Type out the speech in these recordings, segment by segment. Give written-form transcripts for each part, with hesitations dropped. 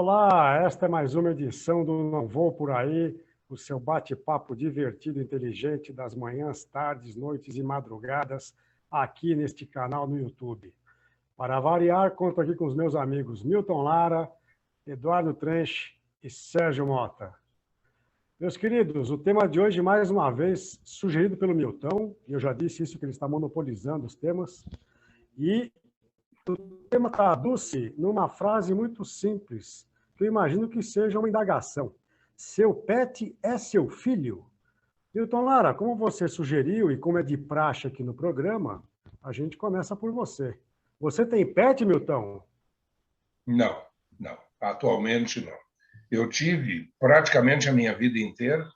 Olá, esta é mais uma edição do Não Vou Por Aí, o seu bate-papo divertido e inteligente das manhãs, tardes, noites e madrugadas, aqui neste canal no YouTube. Para variar, conto aqui com os meus amigos Milton Lara, Eduardo Trench e Sérgio Mota. Meus queridos, o tema de hoje, mais uma vez, sugerido pelo Milton, e eu já disse isso, que ele está monopolizando os temas, e o tema traduz-se numa frase muito simples, que eu imagino que seja uma indagação. Seu pet é seu filho? Milton Lara, como você sugeriu e como é de praxe aqui no programa, a gente começa por você. Você tem pet, Milton? Não, não. Atualmente não. Eu tive praticamente a minha vida inteira,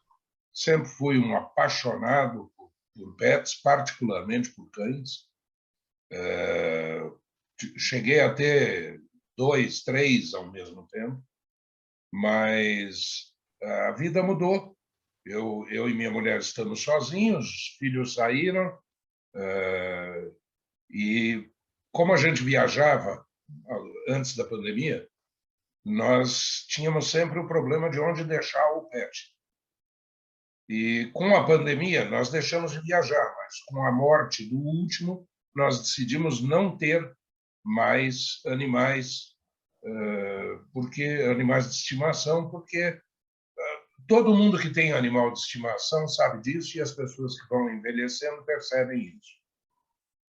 sempre fui um apaixonado por pets, particularmente por cães. Cheguei a ter 2, 3 ao mesmo tempo, mas a vida mudou. Eu e minha mulher estamos sozinhos, os filhos saíram, e como a gente viajava antes da pandemia, nós tínhamos sempre o problema de onde deixar o pet. E com a pandemia, nós deixamos de viajar, mas com a morte do último, nós decidimos não ter mais animais, porque animais de estimação, porque todo mundo que tem animal de estimação sabe disso e as pessoas que vão envelhecendo percebem isso.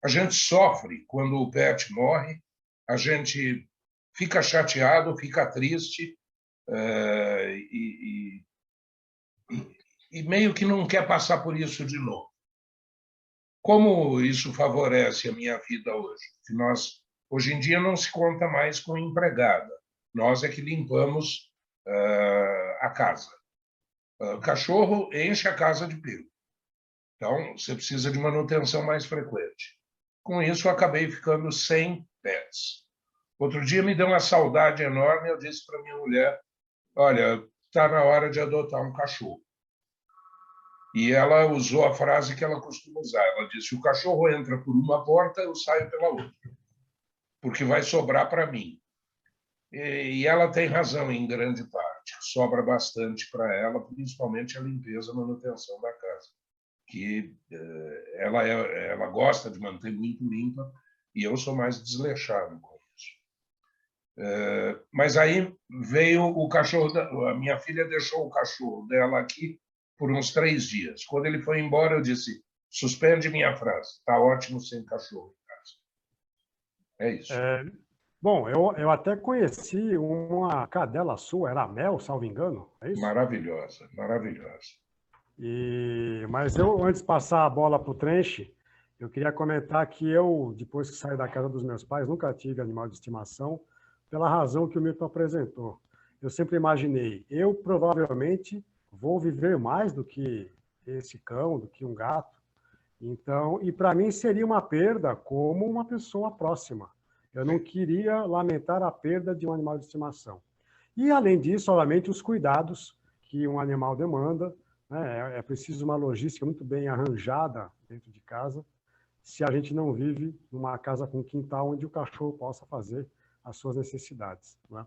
A gente sofre quando o pet morre, a gente fica chateado, fica triste, e meio que não quer passar por isso de novo. Como isso favorece a minha vida hoje? Que nós, hoje em dia, não se conta mais com empregada. Nós é que limpamos a casa. O cachorro enche a casa de pelo. Então, você precisa de manutenção mais frequente. Com isso, eu acabei ficando sem pets. Outro dia me deu uma saudade enorme, eu disse para minha mulher, olha, está na hora de adotar um cachorro. E ela usou a frase que ela costuma usar. Ela disse, o cachorro entra por uma porta, eu saio pela outra, porque vai sobrar para mim. E ela tem razão em grande parte. Sobra bastante para ela, principalmente a limpeza e manutenção da casa, que ela gosta de manter muito limpa e eu sou mais desleixado com isso. Mas aí veio o cachorro, a minha filha deixou o cachorro dela aqui por uns 3 dias. Quando ele foi embora, eu disse, suspende minha frase, está ótimo sem cachorro em casa. É isso. Bom, eu até conheci uma cadela sua, era a Mel, salvo engano, é isso? Maravilhosa, maravilhosa. Mas eu, antes de passar a bola para o Trench, eu queria comentar que eu, depois que saí da casa dos meus pais, nunca tive animal de estimação, pela razão que o Milton apresentou. Eu sempre imaginei, eu provavelmente vou viver mais do que esse cão, do que um gato. Então, e para mim seria uma perda como uma pessoa próxima. Eu não queria lamentar a perda de um animal de estimação. E, além disso, obviamente, os cuidados que um animal demanda, né? É preciso uma logística muito bem arranjada dentro de casa, se a gente não vive numa casa com quintal onde o cachorro possa fazer as suas necessidades, né?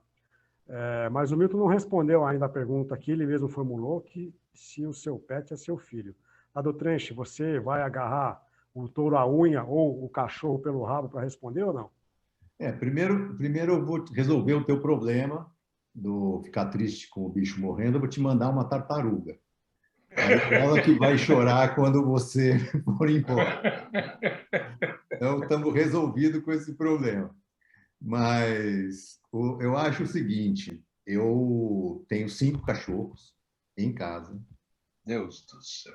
Mas o Milton não respondeu ainda a pergunta que ele mesmo formulou, que se o seu pet é seu filho. Lado Trench, você vai agarrar o touro à unha ou o cachorro pelo rabo para responder ou não? Primeiro eu vou resolver o teu problema do ficar triste com o bicho morrendo, eu vou te mandar uma tartaruga. Aí ela que vai chorar quando você for embora. Então, estamos resolvidos com esse problema. Mas eu acho o seguinte, eu tenho 5 cachorros em casa. Deus do céu.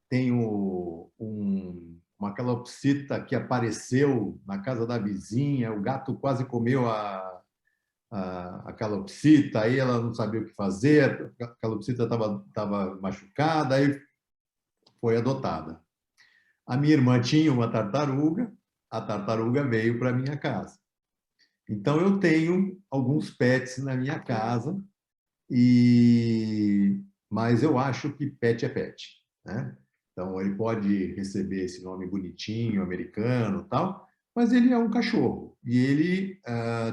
Tenho uma calopsita que apareceu na casa da vizinha, o gato quase comeu a calopsita, aí ela não sabia o que fazer, a calopsita estava machucada, aí foi adotada. A minha irmã tinha uma tartaruga, a tartaruga veio para minha casa. Então, eu tenho alguns pets na minha casa, mas eu acho que pet é pet, né? Então, ele pode receber esse nome bonitinho, americano, tal, mas ele é um cachorro e ele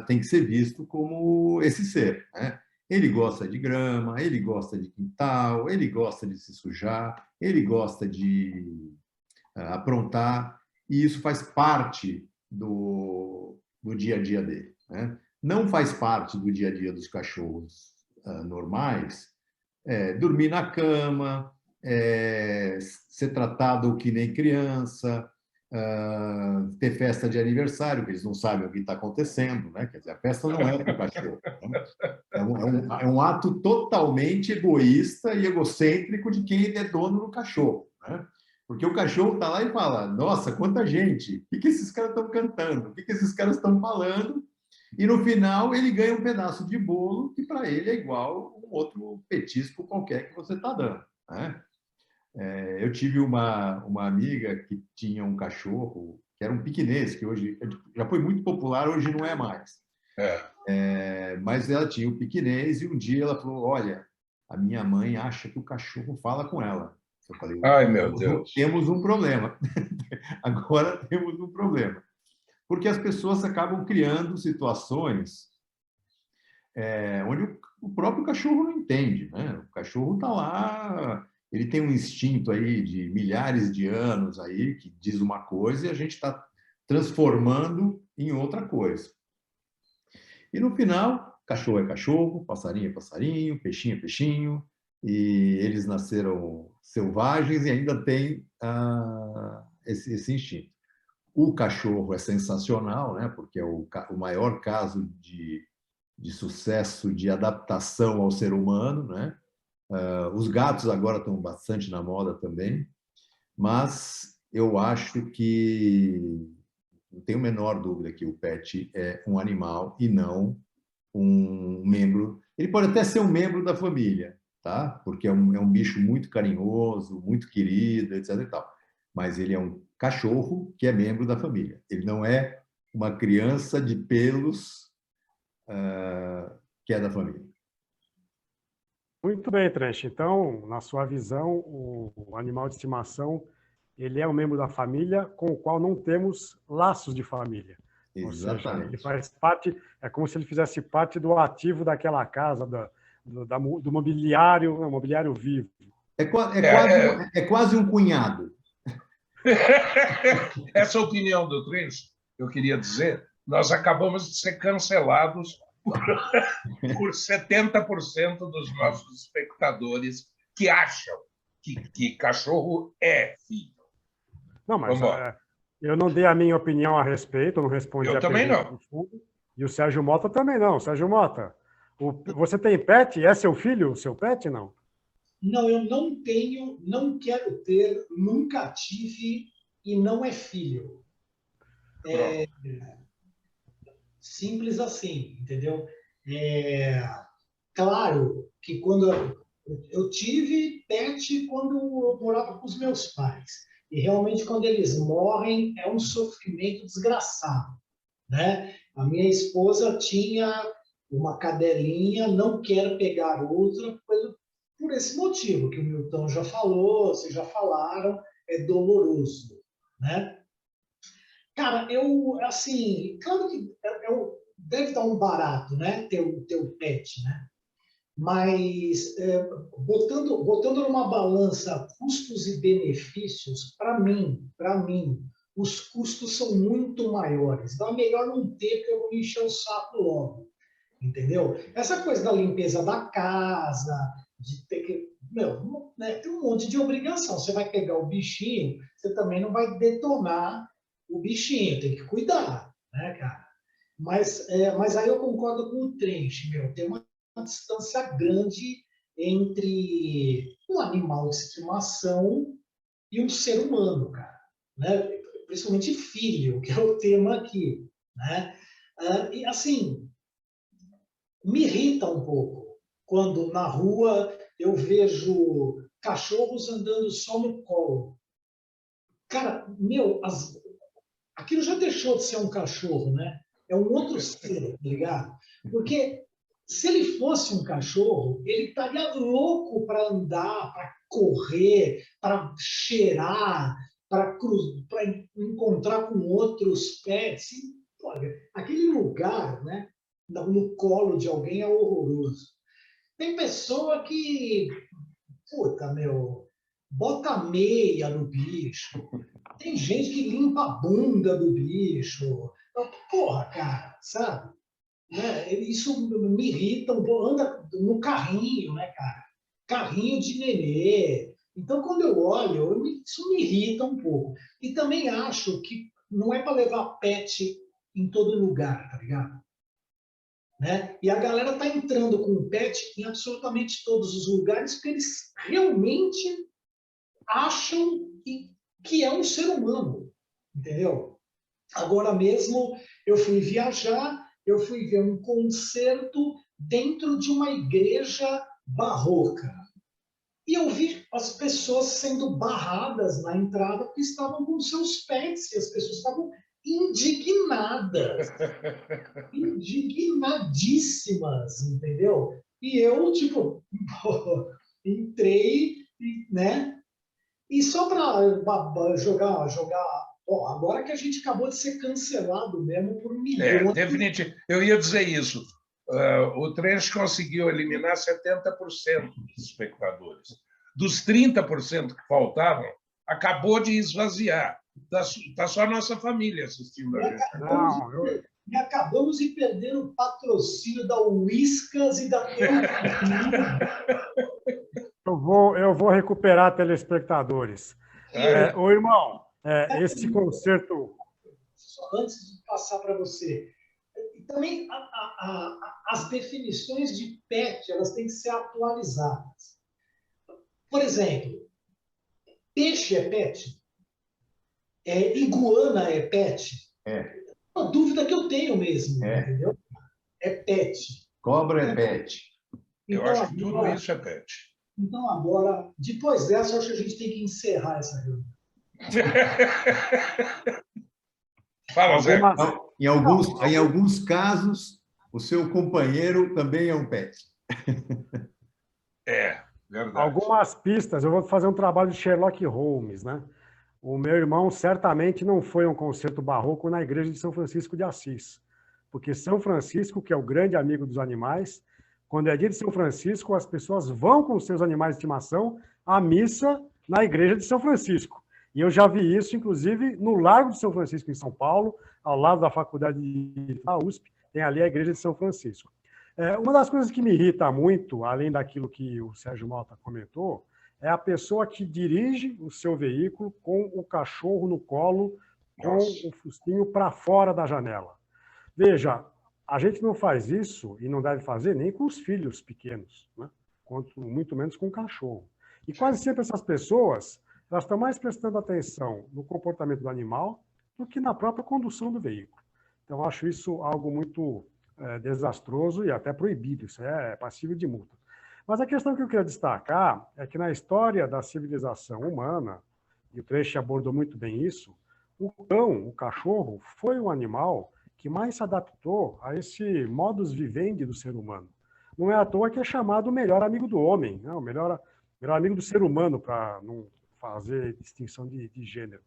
tem que ser visto como esse ser, né? Ele gosta de grama, ele gosta de quintal, ele gosta de se sujar, ele gosta de aprontar, e isso faz parte do dia a dia dele, né? Não faz parte do dia a dia dos cachorros normais dormir na cama, ser tratado que nem criança, ter festa de aniversário, que eles não sabem o que está acontecendo, né? Quer dizer, a festa não é para o cachorro. Né? É um ato totalmente egoísta e egocêntrico de quem é dono do cachorro, né? Porque o cachorro está lá e fala: nossa, quanta gente, o que esses caras estão cantando, o que esses caras estão falando? E no final ele ganha um pedaço de bolo que para ele é igual um outro petisco qualquer que você está dando, né? Eu tive uma amiga que tinha um cachorro que era um piquinês, que hoje já foi muito popular, hoje não é mais. Mas ela tinha um piquinês e um dia ela falou: olha, a minha mãe acha que o cachorro fala com ela. Eu falei: Ai, meu Deus. temos um problema. Agora temos um problema. Porque as pessoas acabam criando situações onde o próprio cachorro não entende, né? O cachorro está lá, ele tem um instinto aí de milhares de anos aí que diz uma coisa e a gente está transformando em outra coisa. E no final, cachorro é cachorro, passarinho é passarinho, peixinho é peixinho, e eles nasceram selvagens e ainda têm esse instinto. O cachorro é sensacional, né? Porque é o maior caso de sucesso de adaptação ao ser humano, né? Os gatos agora estão bastante na moda também, mas eu acho que não tenho a menor dúvida que o pet é um animal e não um membro. Ele pode até ser um membro da família, tá? Porque é um bicho muito carinhoso, muito querido, etc. e tal. Mas ele é um cachorro que é membro da família. Ele não é uma criança de pelos que é da família. Muito bem, Trench. Então, na sua visão, o animal de estimação, ele é um membro da família com o qual não temos laços de família. Ou seja, ele Exatamente. faz parte, é como se ele fizesse parte do ativo daquela casa, do mobiliário vivo. É quase um cunhado. Essa opinião do Trench, eu queria dizer, nós acabamos de ser cancelados por 70% dos nossos espectadores que acham que cachorro é filho. Não, mas eu não dei a minha opinião a respeito, eu não respondi Eu a também pergunta não. do fundo. E o Sérgio Mota também não. Sérgio Mota, você tem pet? É seu filho, o seu pet, não? Não, eu não tenho, não quero ter, nunca tive e não é filho. Simples assim, entendeu? Claro que quando eu tive pet quando eu morava com os meus pais. E realmente quando eles morrem é um sofrimento desgraçado, né? A minha esposa tinha uma cadelinha, não quer pegar outra por esse motivo que o Milton já falou, vocês já falaram, é doloroso, né? Cara, assim, claro que deve dar um barato, né? Ter o pet, né? Mas, botando numa balança custos e benefícios, para mim, os custos são muito maiores. Então, é melhor não ter, porque eu vou me encher o saco logo. Entendeu? Essa coisa da limpeza da casa, de ter que. Meu, né, tem um monte de obrigação. Você vai pegar o bichinho, você também não vai detonar o bichinho, tem que cuidar, né, cara? Mas aí eu concordo com o Trench, meu. Tem uma distância grande entre um animal de estimação e um ser humano, cara. Né? Principalmente filho, que é o tema aqui. Né? E assim, me irrita um pouco quando na rua eu vejo cachorros andando só no colo. Cara, meu, aquilo já deixou de ser um cachorro, né? É um outro ser, tá ligado? Porque se ele fosse um cachorro, ele estaria louco para andar, para correr, para cheirar, para encontrar com outros pets. Olha, aquele lugar, né, no colo de alguém é horroroso. Tem pessoa que, puta, meu, bota meia no bicho. Tem gente que limpa a bunda do bicho. Porra, cara, sabe? Né? Isso me irrita um pouco. Anda no carrinho, né, cara? Carrinho de nenê. Então, quando eu olho, isso me irrita um pouco. E também acho que não é para levar pet em todo lugar, tá ligado? Né? E a galera está entrando com o pet em absolutamente todos os lugares porque eles realmente acham que é um ser humano, entendeu? Agora mesmo eu fui viajar, eu fui ver um concerto dentro de uma igreja barroca. E eu vi as pessoas sendo barradas na entrada porque estavam com seus pets, e as pessoas estavam indignadas, indignadíssimas, entendeu? E eu, tipo, entrei, né? E só para jogar, ó, agora que a gente acabou de ser cancelado mesmo por milhões. Definitivamente. Eu ia dizer isso. O Trench conseguiu eliminar 70% dos espectadores. Dos 30% que faltavam, acabou de esvaziar. Está só a nossa família assistindo a gente. E acabamos de perder o patrocínio da Whiskas e da Eu vou recuperar telespectadores. Ô, irmão, esse concerto... Antes de passar para você, também as definições de pet elas têm que ser atualizadas. Por exemplo, peixe é pet? Iguana é pet? É. Uma dúvida que eu tenho mesmo, entendeu? É pet. Cobra é pet. Eu acho que tudo isso é pet. Então, agora, depois dessa, eu acho que a gente tem que encerrar essa reunião. Fala, Zé. Em alguns casos, o seu companheiro também é um pet. Verdade. Algumas pistas, eu vou fazer um trabalho de Sherlock Holmes, né? O meu irmão certamente não foi a um concerto barroco na igreja de São Francisco de Assis, porque São Francisco, que é o grande amigo dos animais, quando é dia de São Francisco, as pessoas vão com seus animais de estimação à missa na igreja de São Francisco. E eu já vi isso, inclusive, no Largo de São Francisco, em São Paulo, ao lado da faculdade da USP, tem ali a igreja de São Francisco. Uma das coisas que me irrita muito, além daquilo que o Sérgio Malta comentou, é a pessoa que dirige o seu veículo com o cachorro no colo, com o focinho para fora da janela. Veja, a gente não faz isso, e não deve fazer, nem com os filhos pequenos, né? Quanto muito menos com o cachorro. E quase sempre essas pessoas, elas estão mais prestando atenção no comportamento do animal do que na própria condução do veículo. Então, eu acho isso algo muito desastroso e até proibido, isso é passível de multa. Mas a questão que eu queria destacar é que na história da civilização humana, e o Treche abordou muito bem isso, o cão, o cachorro, foi o animal que mais se adaptou a esse modus vivendi do ser humano. Não é à toa que é chamado o melhor amigo do homem, né? O melhor amigo do ser humano, para não fazer distinção de gênero.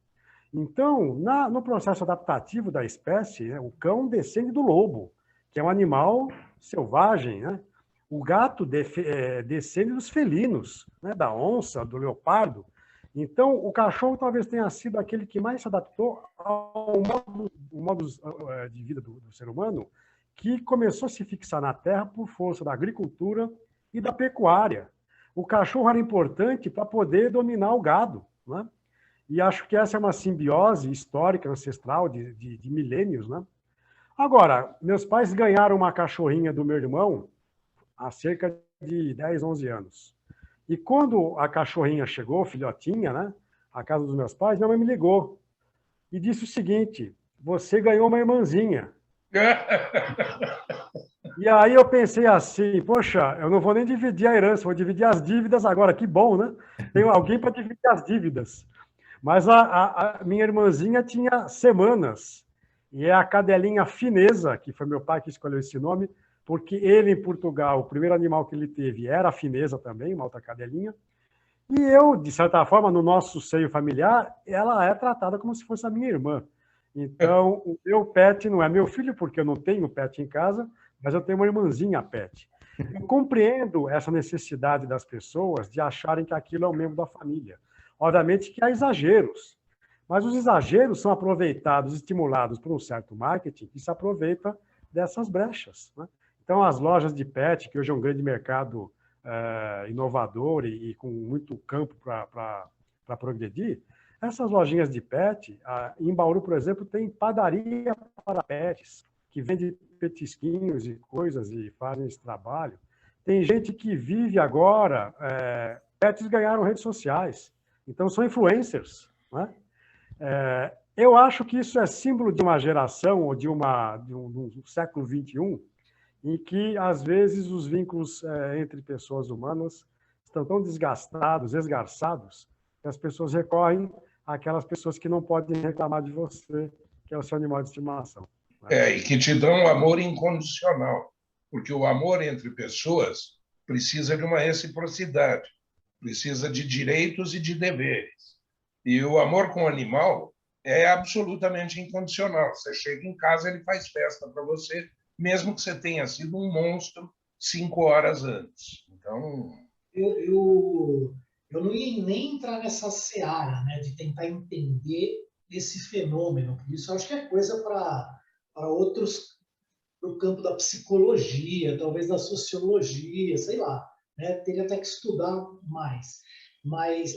Então, no processo adaptativo da espécie, né, o cão descende do lobo, que é um animal selvagem, né? O gato descende dos felinos, né? Da onça, do leopardo. Então, o cachorro talvez tenha sido aquele que mais se adaptou ao modo de vida do ser humano, que começou a se fixar na terra por força da agricultura e da pecuária. O cachorro era importante para poder dominar o gado, né? E acho que essa é uma simbiose histórica, ancestral, de milênios, né? Agora, meus pais ganharam uma cachorrinha do meu irmão há cerca de 10, 11 anos. E quando a cachorrinha chegou, filhotinha, né, à casa dos meus pais, minha mãe me ligou e disse o seguinte: você ganhou uma irmãzinha. E aí eu pensei assim, poxa, eu não vou nem dividir a herança, vou dividir as dívidas agora, que bom, né? Tenho alguém para dividir as dívidas. Mas a minha irmãzinha tinha semanas, e é a cadelinha finesa, que foi meu pai que escolheu esse nome, porque ele, em Portugal, o primeiro animal que ele teve era a finesa também, uma outra cadelinha, E eu, de certa forma, no nosso seio familiar, ela é tratada como se fosse a minha irmã. Então, o meu pet não é meu filho, porque eu não tenho pet em casa, mas eu tenho uma irmãzinha pet. Eu compreendo essa necessidade das pessoas de acharem que aquilo é um membro da família. Obviamente que há exageros, mas os exageros são aproveitados, estimulados por um certo marketing que se aproveita dessas brechas, né? Então, as lojas de pet, que hoje é um grande mercado inovador e com muito campo para progredir, essas lojinhas de pet, em Bauru, por exemplo, tem padaria para pets, que vende petisquinhos e coisas e fazem esse trabalho. Tem gente que vive agora, pets ganharam redes sociais, então são influencers, né? Eu acho que isso é símbolo de uma geração ou de um século XXI, em que, às vezes, os vínculos entre pessoas humanas estão tão desgastados, esgarçados, que as pessoas recorrem àquelas pessoas que não podem reclamar de você, que é o seu animal de estimação. E que te dão um amor incondicional, porque o amor entre pessoas precisa de uma reciprocidade, precisa de direitos e de deveres. E o amor com o animal é absolutamente incondicional. Você chega em casa, ele faz festa para você, mesmo que você tenha sido um monstro 5 horas antes. Então, eu não ia nem entrar nessa seara, né, de tentar entender esse fenômeno. Por isso, eu acho que é coisa para outros, para o campo da psicologia, talvez da sociologia, sei lá, né? Teria até que estudar mais. Mas,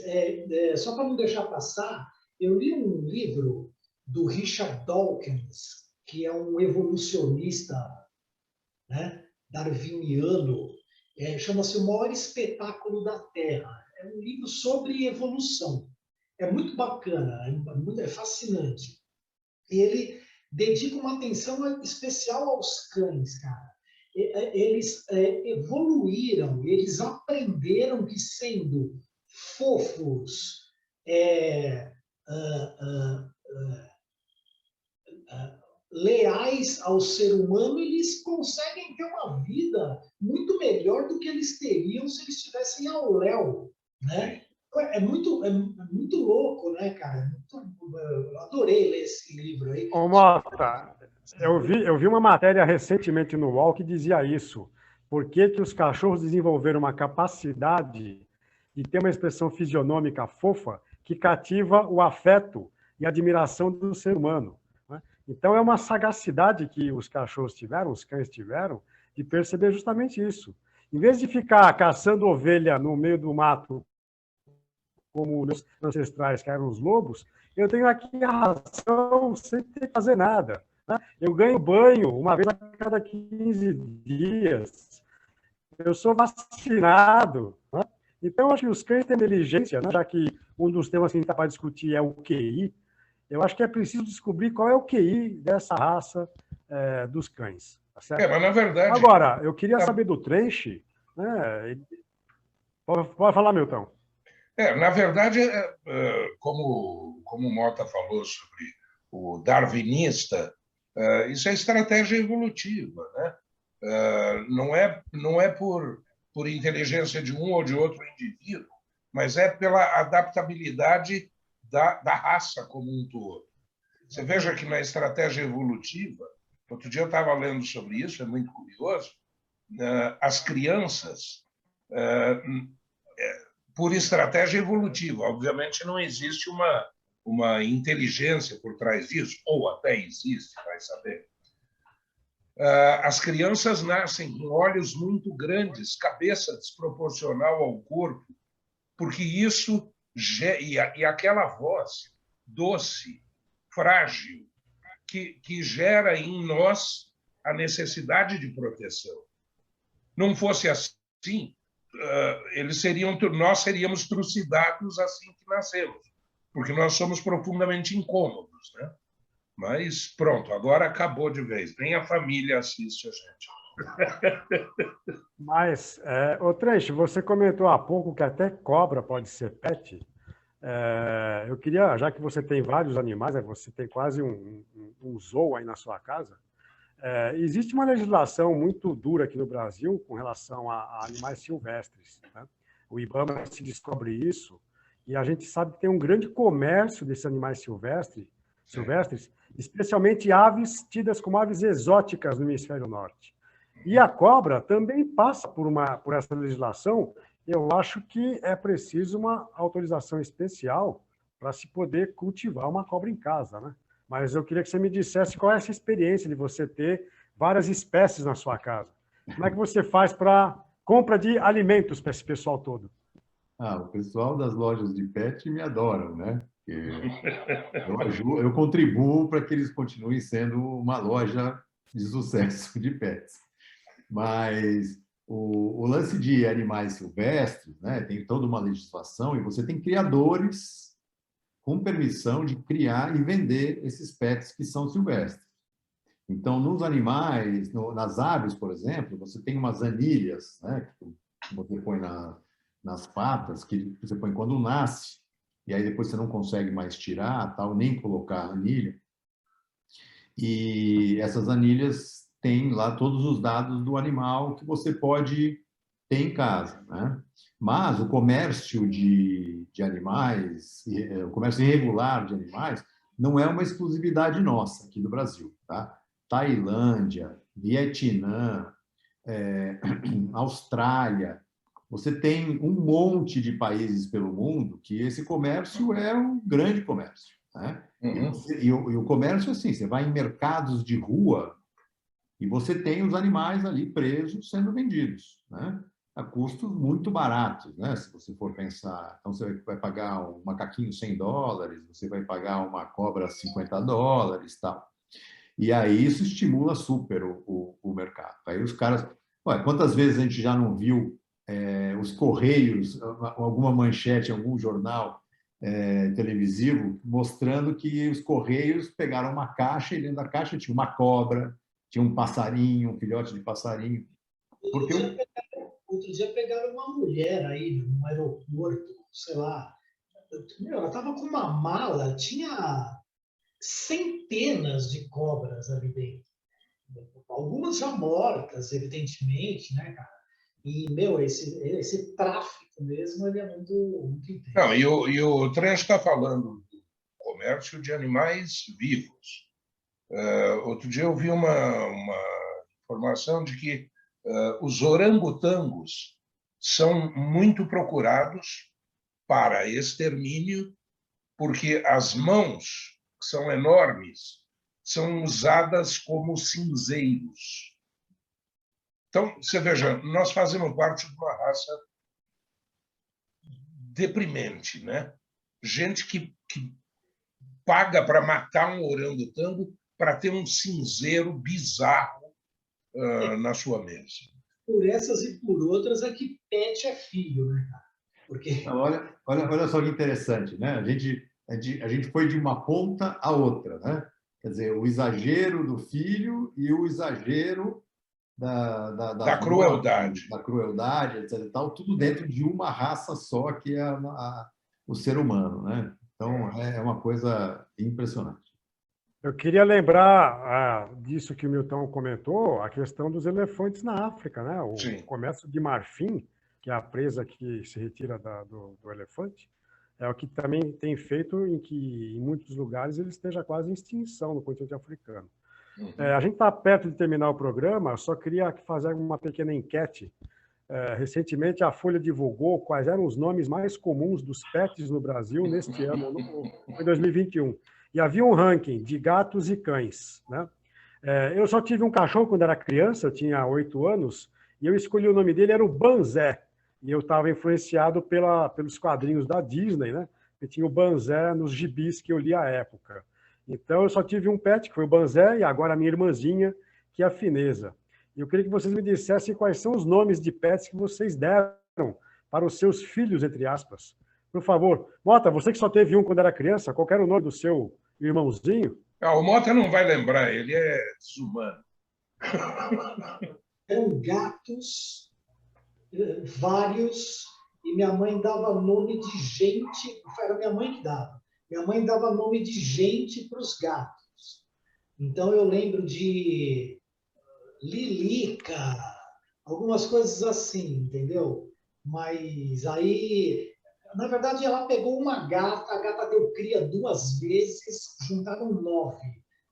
só para não deixar passar, eu li um livro do Richard Dawkins, que é um evolucionista, né, darwiniano, chama-se O Maior Espetáculo da Terra. É um livro sobre evolução. É muito bacana, é fascinante. E ele dedica uma atenção especial aos cães, cara. Eles evoluíram, eles aprenderam que sendo fofos, leais ao ser humano, eles conseguem ter uma vida muito melhor do que eles teriam se eles estivessem ao léu, né? É muito louco, né, cara? Eu adorei ler esse livro aí. Ô, Mota, eu vi uma matéria recentemente no UOL que dizia isso. Por que os cachorros desenvolveram uma capacidade de ter uma expressão fisionômica fofa que cativa o afeto e a admiração do ser humano, né? Então, é uma sagacidade que os cachorros tiveram, os cães tiveram, de perceber justamente isso. Em vez de ficar caçando ovelha no meio do mato, como meus ancestrais, que eram os lobos, eu tenho aqui a ração sem ter que fazer nada, né? Eu ganho banho uma vez a cada 15 dias. Eu sou vacinado, né? Então, eu acho que os cães têm inteligência, né? Já que um dos temas que a gente está para discutir é o QI, eu acho que é preciso descobrir qual é o QI dessa raça dos cães. Tá certo? mas na verdade... Agora, eu queria saber do Trench, né? Pode falar, Milton. Na verdade, como o Mota falou sobre o darwinista, isso é estratégia evolutiva, né? Não é por inteligência de um ou de outro indivíduo, mas é pela adaptabilidade da raça como um todo. Você veja que na estratégia evolutiva, outro dia eu estava lendo sobre isso, é muito curioso, as crianças... por estratégia evolutiva. Obviamente, não existe uma inteligência por trás disso, ou até existe, vai saber. As crianças nascem com olhos muito grandes, cabeça desproporcional ao corpo, porque isso... E aquela voz doce, frágil, que gera em nós a necessidade de proteção. Não fosse assim, nós seríamos trucidados assim que nascemos, porque nós somos profundamente incômodos, né? Mas pronto, agora acabou de vez. Nem a família assiste a gente. Mas, ô Trench, você comentou há pouco que até cobra pode ser pet. Eu queria, já que você tem vários animais, você tem quase um zoo aí na sua casa, existe uma legislação muito dura aqui no Brasil com relação a animais silvestres, né? o IBAMA se descobre isso, e a gente sabe que tem um grande comércio desses animais silvestres, especialmente aves tidas como aves exóticas no hemisfério norte. E a cobra também passa por essa legislação. Eu acho que é preciso uma autorização especial para se poder cultivar uma cobra em casa, né? Mas eu queria que você me dissesse qual é essa experiência de você ter várias espécies na sua casa. Como é que você faz para compra de alimentos para esse pessoal todo? O pessoal das lojas de pet me adoram, né? Eu contribuo para que eles continuem sendo uma loja de sucesso de pets. Mas o lance de animais silvestres, né, tem toda uma legislação e você tem criadores com permissão de criar e vender esses pets que são silvestres. Então, nos animais, nas aves, por exemplo, você tem umas anilhas, né, que você põe nas patas, que você põe quando nasce, e aí depois você não consegue mais tirar, tal, nem colocar a anilha. E essas anilhas têm lá todos os dados do animal que você pode ter em casa, né? Mas o comércio de animais, o comércio irregular de animais, não é uma exclusividade nossa aqui do Brasil, tá? Tailândia, Vietnã, Austrália, você tem um monte de países pelo mundo que esse comércio é um grande comércio, né? E o comércio, assim, você vai em mercados de rua e você tem os animais ali presos sendo vendidos, né? A custos muito baratos, né? Se você for pensar, então você vai pagar um macaquinho $100, você vai pagar uma cobra $50, tal. E aí isso estimula super o mercado. Aí os caras... Ué, quantas vezes a gente já não viu os Correios, alguma manchete, algum jornal televisivo, mostrando que os Correios pegaram uma caixa e dentro da caixa tinha uma cobra, tinha um passarinho, um filhote de passarinho. Outro dia pegaram uma mulher aí no aeroporto, sei lá. Ela estava com uma mala, tinha centenas de cobras ali dentro. Algumas já mortas, evidentemente, né, cara? E, esse tráfico mesmo, ele é muito intenso. Não, e o Trecho está falando do comércio de animais vivos. Outro dia eu vi uma informação de que os orangotangos são muito procurados para extermínio, porque as mãos, que são enormes, são usadas como cinzeiros. Então, você veja, nós fazemos parte de uma raça deprimente, né? Gente que paga para matar um orangotango para ter um cinzeiro bizarro na sua mesa. Por essas e por outras é que pet é filho, né, cara? Porque... Olha só que interessante, né? A gente foi de uma ponta a outra, né? Quer dizer, o exagero do filho e o exagero da crueldade. Da crueldade, etc. E tal, tudo dentro de uma raça só, que é o ser humano, né? Então, é uma coisa impressionante. Eu queria lembrar disso que o Milton comentou, a questão dos elefantes na África, né? O comércio de marfim, que é a presa que se retira do elefante, é o que também tem feito em que, em muitos lugares, ele esteja quase em extinção no continente africano. A gente está perto de terminar o programa, só queria fazer uma pequena enquete. Recentemente, a Folha divulgou quais eram os nomes mais comuns dos pets no Brasil neste ano, em 2021. E havia um ranking de gatos e cães, né? Eu só tive um cachorro quando era criança, eu tinha 8 anos, e eu escolhi o nome dele, era o Banzé. E eu estava influenciado pelos quadrinhos da Disney, né? Que tinha o Banzé nos gibis que eu li à época. Então, eu só tive um pet, que foi o Banzé, e agora a minha irmãzinha, que é a Fineza. E eu queria que vocês me dissessem quais são os nomes de pets que vocês deram para os seus filhos, entre aspas. Por favor. Mota, você que só teve um quando era criança, qual era o nome do seu irmãozinho? O Mota não vai lembrar, ele é desumano. Eram gatos, vários, e minha mãe dava nome de gente, era minha mãe que dava. Minha mãe dava nome de gente para os gatos. Então, eu lembro de Lilica, algumas coisas assim, entendeu? Mas aí, na verdade, ela pegou uma gata, a gata deu cria 2 vezes, juntaram 9.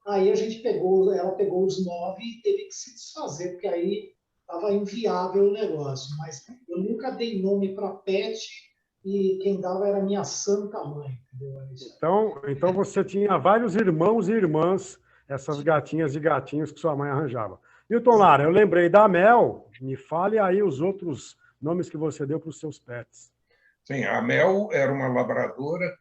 Aí a gente ela pegou os 9 e teve que se desfazer, porque aí estava inviável o negócio. Mas eu nunca dei nome para pet e quem dava era minha santa mãe, entendeu? Então você tinha vários irmãos e irmãs, essas gatinhas e gatinhos que sua mãe arranjava. Milton Lara, eu lembrei da Mel, me fale aí os outros nomes que você deu para os seus pets. Sim, a Mel era uma labradora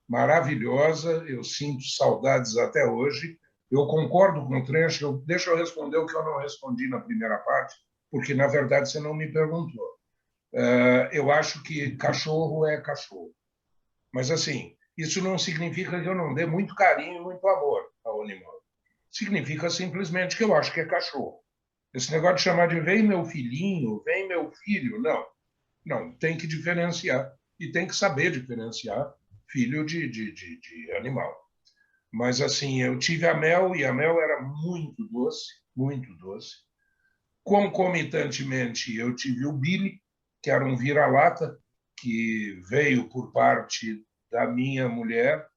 maravilhosa, eu sinto saudades até hoje. Eu concordo com o Trench, deixa eu responder o que eu não respondi na primeira parte, porque, na verdade, você não me perguntou. Eu acho que cachorro é cachorro. Mas, assim, isso não significa que eu não dê muito carinho e muito amor ao animal. Significa simplesmente que eu acho que é cachorro. Esse negócio de chamar de vem meu filhinho, vem meu filho, não. Não, tem que diferenciar. E tem que saber diferenciar filho de animal. Mas, assim, eu tive a Mel, e a Mel era muito doce, muito doce. Concomitantemente, eu tive o Billy, que era um vira-lata, que veio por parte da minha mulher,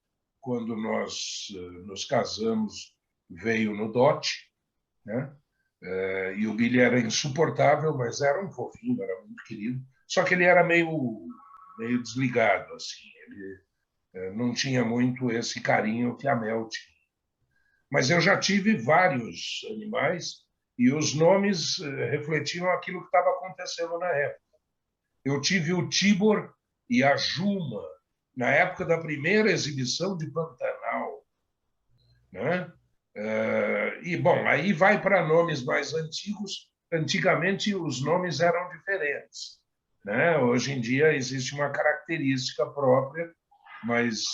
quando nós nos casamos, veio no dote, né? E o Billy era insuportável, mas era um fofinho, era muito querido. Só que ele era meio desligado, assim. Ele não tinha muito esse carinho que a Mel tinha. Mas eu já tive vários animais e os nomes refletiam aquilo que estava acontecendo na época. Eu tive o Tibor e a Juma na época da primeira exibição de Pantanal, né? E, bom, aí vai para nomes mais antigos. Antigamente, os nomes eram diferentes, né? Hoje em dia, existe uma característica própria, mas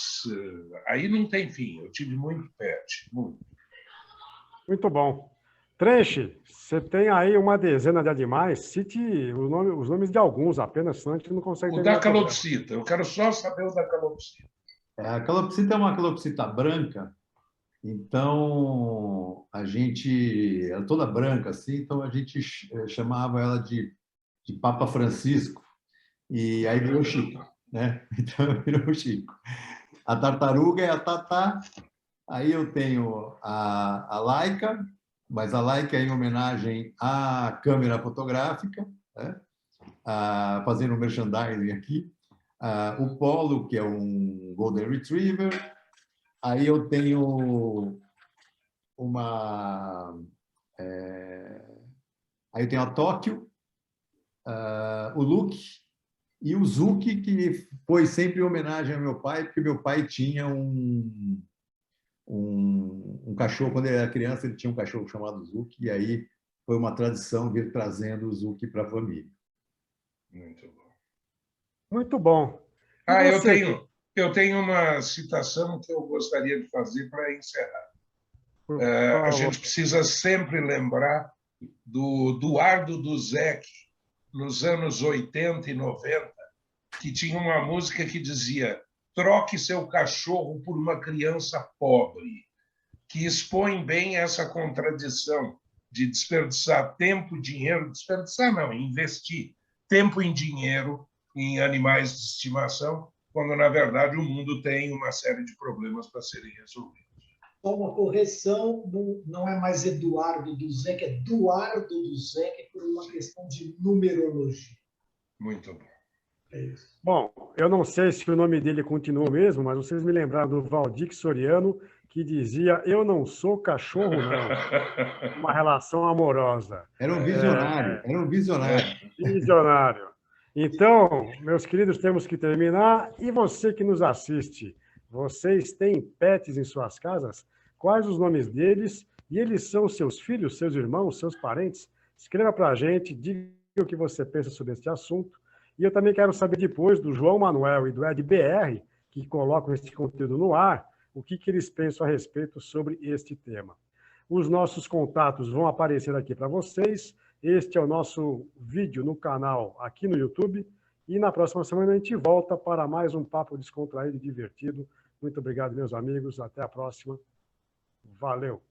aí não tem fim. Eu tive muito pet, muito. Muito bom. Trench, você tem aí uma dezena de animais, cite os nomes de alguns apenas, senão a gente não consegue O terminar da o programa. calopsita, eu quero só saber o da calopsita. A calopsita é uma calopsita branca, então a gente, ela é toda branca assim, então a gente chamava ela de Papa Francisco, e aí virou Chico, né? Então virou Chico. A tartaruga é a Tatá, aí eu tenho a Laika, mas a Laika é em homenagem à câmera fotográfica, né? Fazendo um merchandising aqui. O Polo, que é um Golden Retriever. Aí eu tenho uma... Aí eu tenho a Tóquio, o Luke e o Zuki, que foi sempre em homenagem ao meu pai, porque meu pai tinha um cachorro, quando ele era criança, ele tinha um cachorro chamado Zuki, e aí foi uma tradição vir trazendo o Zuki para a família. Muito bom. Muito bom. Eu tenho uma citação que eu gostaria de fazer para encerrar. A gente precisa sempre lembrar do Eduardo Duzec, nos anos 80 e 90, que tinha uma música que dizia: troque seu cachorro por uma criança pobre, que expõe bem essa contradição de desperdiçar tempo e dinheiro, desperdiçar não, investir tempo em dinheiro em animais de estimação, quando, na verdade, o mundo tem uma série de problemas para serem resolvidos. Só uma correção, não é mais Eduardo Duzec, é Eduardo Duzec, por uma questão de numerologia. Muito bom. É isso. Bom, eu não sei se o nome dele continua mesmo, mas vocês me lembraram do Valdir Soriano, que dizia: eu não sou cachorro, não. Uma relação amorosa. Era um visionário, era um visionário. Visionário. Então, meus queridos, temos que terminar. E você que nos assiste, vocês têm pets em suas casas? Quais os nomes deles? E eles são seus filhos, seus irmãos, seus parentes? Escreva para a gente, diga o que você pensa sobre este assunto. E eu também quero saber depois do João Manuel e do Ed BR, que colocam este conteúdo no ar, o que eles pensam a respeito sobre este tema. Os nossos contatos vão aparecer aqui para vocês. Este é o nosso vídeo no canal aqui no YouTube. E na próxima semana a gente volta para mais um papo descontraído e divertido. Muito obrigado, meus amigos. Até a próxima. Valeu!